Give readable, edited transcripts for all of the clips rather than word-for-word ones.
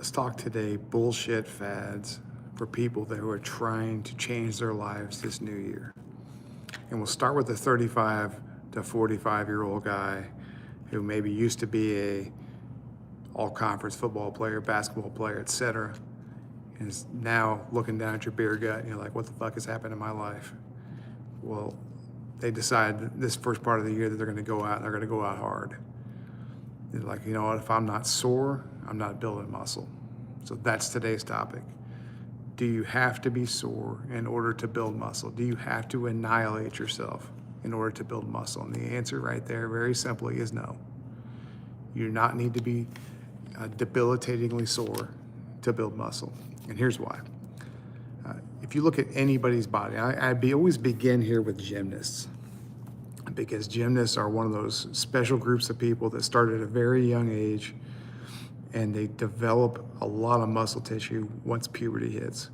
Let's talk today bullshit fads for people that who are trying to change their lives this new year. And we'll start with the 35 to 45-year-old guy who maybe used to be a all-conference football player, basketball player, etc., and is now looking down at your beer gut and you're like, what the fuck has happened in my life? Well, they decide this first part of the year that they're going to go out and they're going to go out hard. They're like, you know what, if I'm not sore, I'm not building muscle. So that's today's topic. Do you have to be sore in order to build muscle? Do you have to annihilate yourself in order to build muscle? And the answer right there, very simply, is no. You do not need to be debilitatingly sore to build muscle. And here's why. If you look at anybody's body, I always begin here with gymnasts, because gymnasts are one of those special groups of people that start at a very young age and they develop a lot of muscle tissue once puberty hits.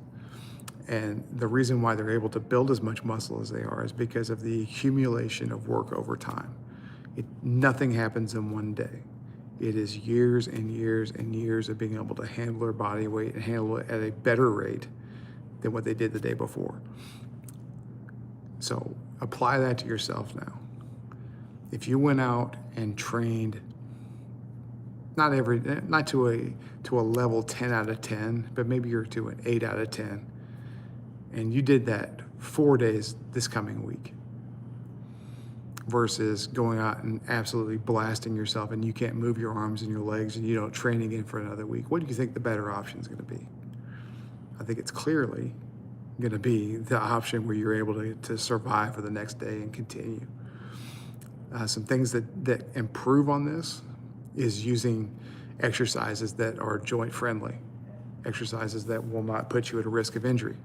And the reason why they're able to build as much muscle as they are is because of the accumulation of work over time. Nothing happens in one day. It is years and years and years of being able to handle their body weight and handle it at a better rate than what they did the day before. So apply that to yourself now. If you went out and trained, not to a level 10 out of 10, but maybe you're to an 8 out of 10, and you did that 4 days this coming week, versus going out and absolutely blasting yourself and you can't move your arms and your legs and you don't train again for another week, what do you think the better option is going to be? I think it's clearly going to be the option where you're able to survive for the next day and continue. Some things that improve on this is using exercises that are joint friendly, exercises that will not put you at a risk of injury.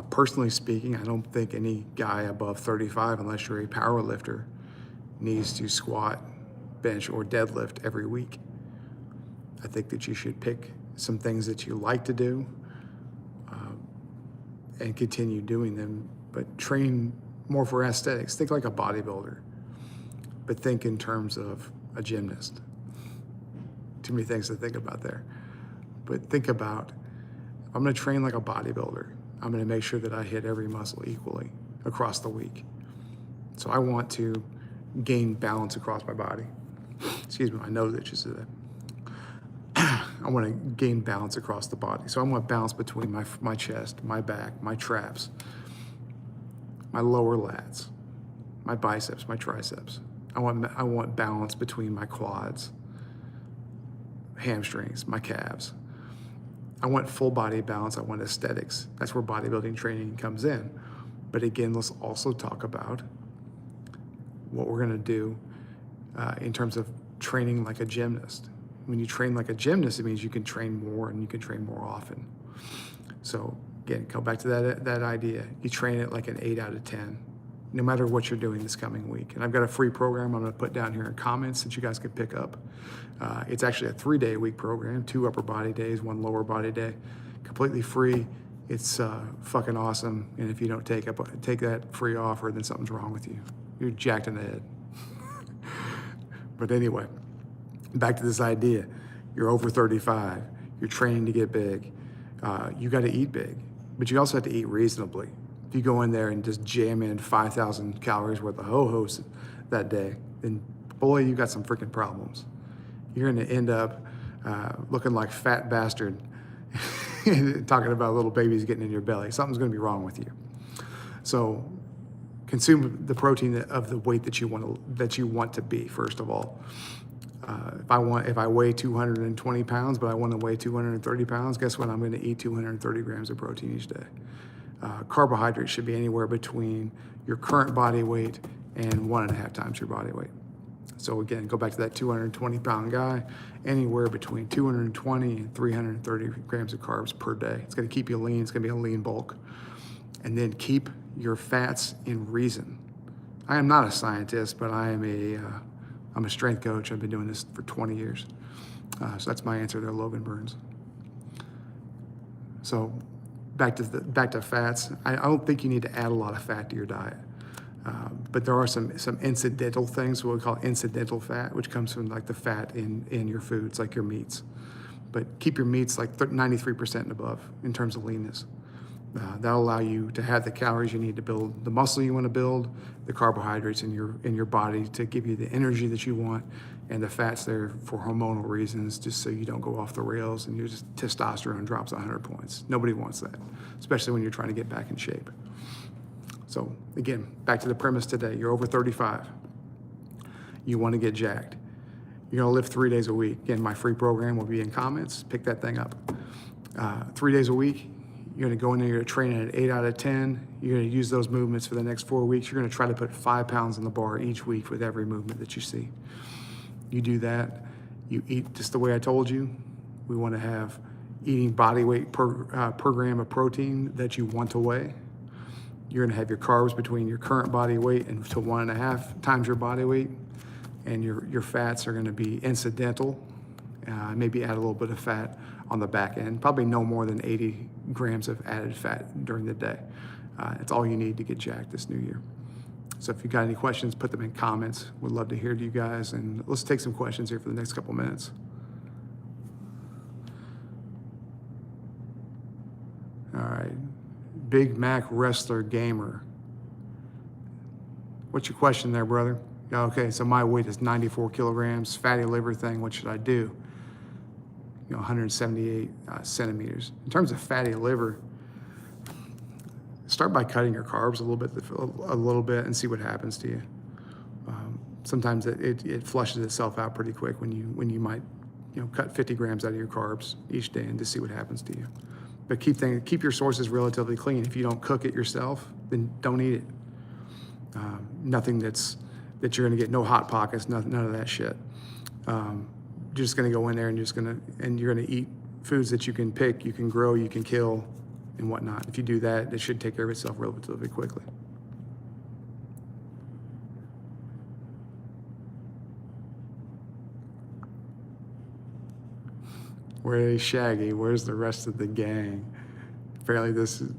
Personally speaking, I don't think any guy above 35, unless you're a power lifter, needs to squat, bench, or deadlift every week. I think that you should pick some things that you like to do and continue doing them, but train more for aesthetics. Think like a bodybuilder, but think in terms of a gymnast. Too many things to think about there. But think about, I'm gonna train like a bodybuilder. I'm gonna make sure that I hit every muscle equally across the week. So I want to gain balance across my body. Excuse me, my nose itches today. I want to gain balance across the body. So I want balance between my chest, my back, my traps, my lower lats, my biceps, my triceps. I want balance between my quads, hamstrings, my calves. I want full body balance. I want aesthetics. That's where bodybuilding training comes in. But again, let's also talk about what we're going to do in terms of training like a gymnast. When you train like a gymnast, it means you can train more and you can train more often. So again, go back to that idea. You train it like an 8 out of 10, no matter what you're doing this coming week. And I've got a free program I'm gonna put down here in comments that you guys can pick up. It's actually a 3-day-a-week program, 2 upper body days, 1 lower body day, completely free. It's fucking awesome. And if you don't take that free offer, then something's wrong with you. You're jacked in the head. But anyway, back to this idea. You're over 35, you're training to get big. You gotta eat big, but you also have to eat reasonably. If you go in there and just jam in 5,000 calories worth of ho-hos that day, then boy, you got some freaking problems. You're gonna end up looking like fat bastard, talking about little babies getting in your belly. Something's gonna be wrong with you. So consume the protein of the weight that you want to be, first of all. If I weigh 220 pounds, but I want to weigh 230 pounds, guess what? I'm going to eat 230 grams of protein each day. Carbohydrates should be anywhere between your current body weight and 1.5 times your body weight. So again, go back to that 220 pound guy, anywhere between 220 and 330 grams of carbs per day. It's going to keep you lean. It's going to be a lean bulk. And then keep your fats in reason. I am not a scientist, but I'm a strength coach. I've been doing this for 20 years. So that's my answer there, Logan Burns. So back to fats. I don't think you need to add a lot of fat to your diet. But there are some incidental things, what we call incidental fat, which comes from like the fat in your foods, like your meats. but keep your meats like 93% and above in terms of leanness. That'll allow you to have the calories you need to build the muscle you want to build, the carbohydrates in your body to give you the energy that you want, and the fats there for hormonal reasons, just so you don't go off the rails and your testosterone drops 100 points. Nobody wants that, especially when you're trying to get back in shape. So again, back to the premise today, you're over 35. You want to get jacked. You're gonna lift 3 days a week. Again, my free program will be in comments. Pick that thing up. 3 days a week, you're gonna go in there, you're gonna train at 8 out of 10. You're gonna use those movements for the next 4 weeks. You're gonna try to put 5 pounds on the bar each week with every movement that you see. You do that, you eat just the way I told you. We wanna have eating body weight per gram of protein that you want to weigh. You're gonna have your carbs between your current body weight and to 1.5 times your body weight. And your fats are gonna be incidental. Maybe add a little bit of fat on the back end, probably no more than 80 grams of added fat during the day. It's all you need to get jacked this new year. So if you got any questions, put them in comments. Would love to hear to you guys, and let's take some questions here for the next couple minutes. All right, Big Mac Wrestler Gamer. What's your question there, brother? Okay, so my weight is 94 kilograms, fatty liver thing, what should I do? 178 centimeters. In terms of fatty liver, start by cutting your carbs a little bit and see what happens to you. Sometimes it flushes itself out pretty quick when you might cut 50 grams out of your carbs each day and just see what happens to you. But keep your sources relatively clean. If you don't cook it yourself, then don't eat it. Nothing that you're gonna get, no hot pockets, none of that shit. You're just gonna go in there and you're gonna eat foods that you can pick, you can grow, you can kill, and whatnot. If you do that, it should take care of itself relatively quickly. Where's Shaggy? Where's the rest of the gang? Apparently this is,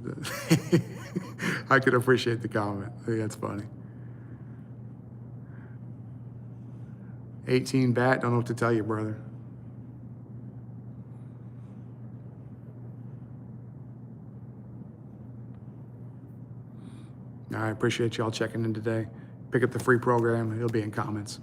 I could appreciate the comment. I think that's funny. 18 bat, don't know what to tell you, brother. All right, appreciate y'all checking in today. Pick up the free program, it'll be in comments.